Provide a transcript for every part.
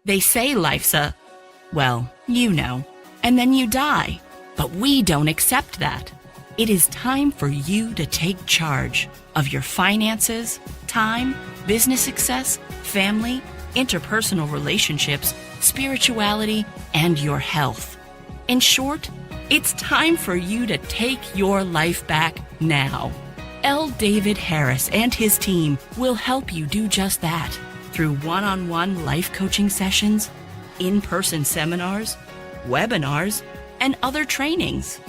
They say life's well, you know, and then you die. But we don't accept that. It is time for you to take charge of your finances, time, business success, family, interpersonal relationships, spirituality, and your health. In short, it's time for you to take your life back now. L. David Harris and his team will help you do just that through one-on-one life coaching sessions, in-person seminars, webinars, and other trainings.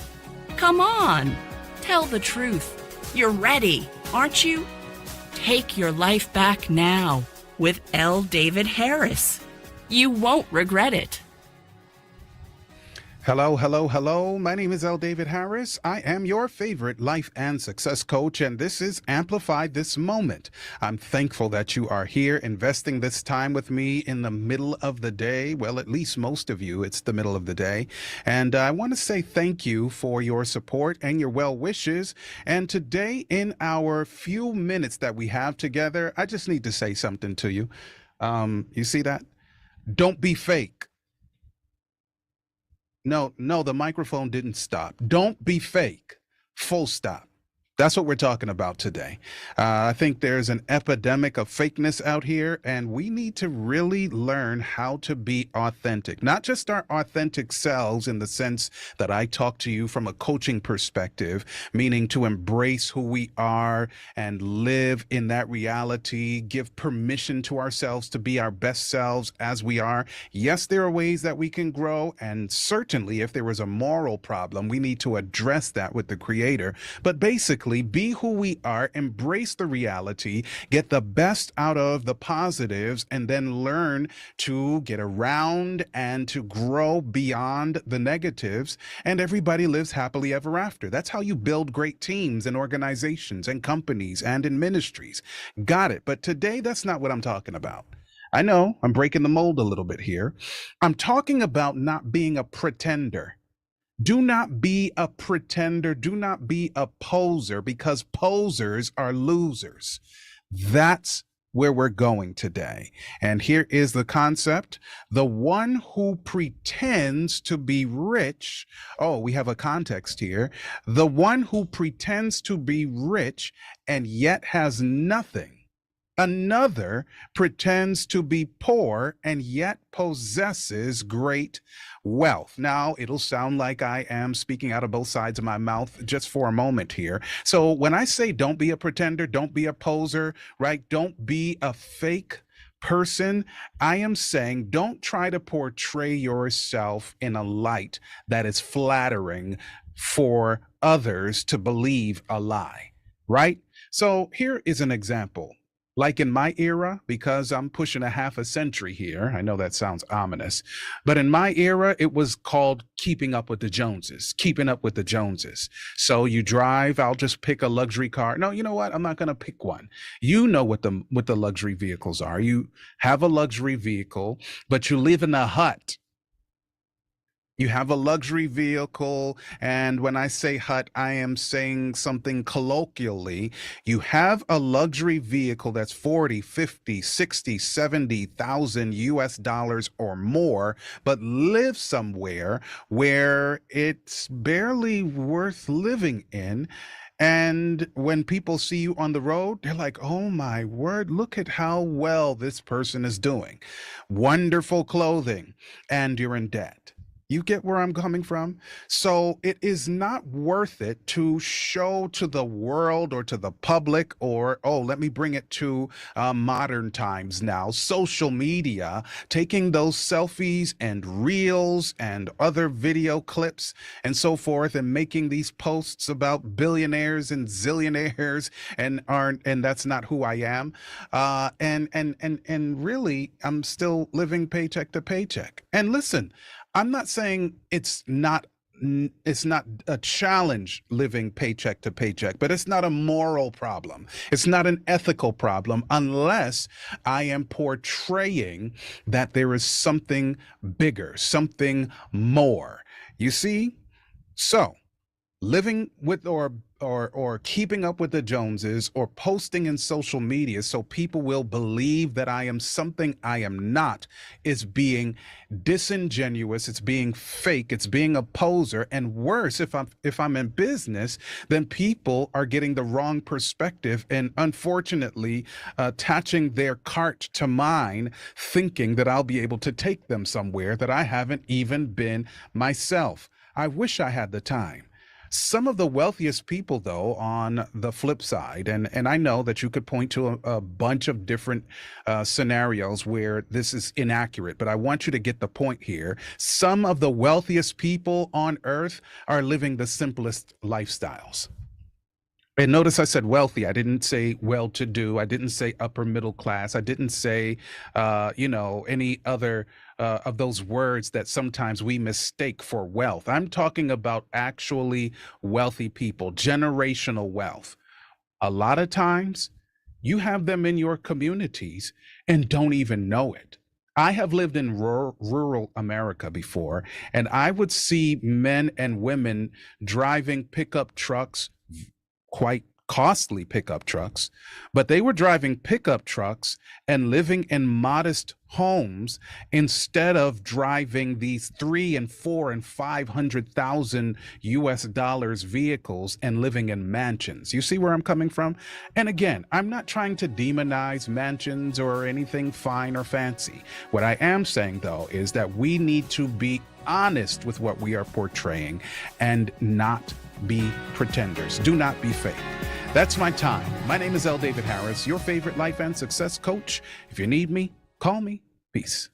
Come on, tell the truth. You're ready, aren't you? Take your life back now with L. David Harris. You won't regret it. Hello, hello, hello. My name is L. David Harris. I am your favorite life and success coach, and this is Amplify This Moment. I'm thankful that you are here investing this time with me in the middle of the day. Well, at least most of you, it's the middle of the day. And I want to say thank you for your support and your well wishes. And today, in our few minutes that we have together, I just need to say something to you. You see that? Don't be fake. No, the microphone didn't stop. Don't be fake. Full stop. That's what we're talking about today. I think there's an epidemic of fakeness out here, and we need to really learn how to be authentic, not just our authentic selves in the sense that I talk to you from a coaching perspective, meaning to embrace who we are and live in that reality, give permission to ourselves to be our best selves as we are. Yes, there are ways that we can grow, and certainly if there was a moral problem, we need to address that with the Creator. But basically, be who we are, embrace the reality, get the best out of the positives, and then learn to get around and to grow beyond the negatives. And everybody lives happily ever after. That's how you build great teams and organizations and companies and in ministries. Got it. But today, that's not what I'm talking about. I know I'm breaking the mold a little bit here. I'm talking about not being a pretender. Do not be a pretender. Do not be a poser, because posers are losers. That's where we're going today. And here is the concept. The one who pretends to be rich. Oh, we have a context here. The one who pretends to be rich and yet has nothing. Another pretends to be poor and yet possesses great wealth. Now, it'll sound like I am speaking out of both sides of my mouth just for a moment here. So when I say don't be a pretender, don't be a poser, right? Don't be a fake person, I am saying don't try to portray yourself in a light that is flattering for others to believe a lie, right? So here is an example. Like in my era, because I'm pushing a half a century here, I know that sounds ominous, but in my era, it was called keeping up with the Joneses, keeping up with the Joneses. So you drive, I'll just pick a luxury car. No, you know what? I'm not going to pick one. You know what the luxury vehicles are. You have a luxury vehicle, but you live in a hut. You have a luxury vehicle, and when I say hut, I am saying something colloquially. You have a luxury vehicle that's 40, 50, 60, 70,000 US dollars or more, but live somewhere where it's barely worth living in. And when people see you on the road, they're like, oh my word, look at how well this person is doing. Wonderful clothing, and you're in debt. You get where I'm coming from? So it is not worth it to show to the world or to the public or, oh, let me bring it to modern times now, social media, taking those selfies and reels and other video clips and so forth and making these posts about billionaires and zillionaires and that's not who I am. And really, I'm still living paycheck to paycheck. And listen, I'm not saying it's not a challenge living paycheck to paycheck, but it's not a moral problem. It's not an ethical problem unless I am portraying that there is something bigger, something more. You see? So living with or keeping up with the Joneses or posting in social media so people will believe that I am something I am not is being disingenuous, it's being fake, it's being a poser, and worse, if I'm in business, then people are getting the wrong perspective and unfortunately attaching their cart to mine, thinking that I'll be able to take them somewhere that I haven't even been myself. I wish I had the time. Some of the wealthiest people, though, on the flip side, and I know that you could point to a bunch of different scenarios where this is inaccurate, but I want you to get the point here. Some of the wealthiest people on earth are living the simplest lifestyles. And notice I said wealthy. I didn't say well-to-do. I didn't say upper middle class. I didn't say, any other of those words that sometimes we mistake for wealth. I'm talking about actually wealthy people, generational wealth. A lot of times you have them in your communities and don't even know it. I have lived in rural America before, and I would see men and women driving pickup trucks, quite costly pickup trucks, but they were driving pickup trucks and living in modest homes instead of driving these 3 and 4 and 500,000 US dollars vehicles and living in mansions. You see where I'm coming from? And again, I'm not trying to demonize mansions or anything fine or fancy. What I am saying, though, is that we need to be honest with what we are portraying and not be pretenders. Do not be fake. That's my time. My name is L. David Harris, your favorite life and success coach. If you need me, call me. Peace.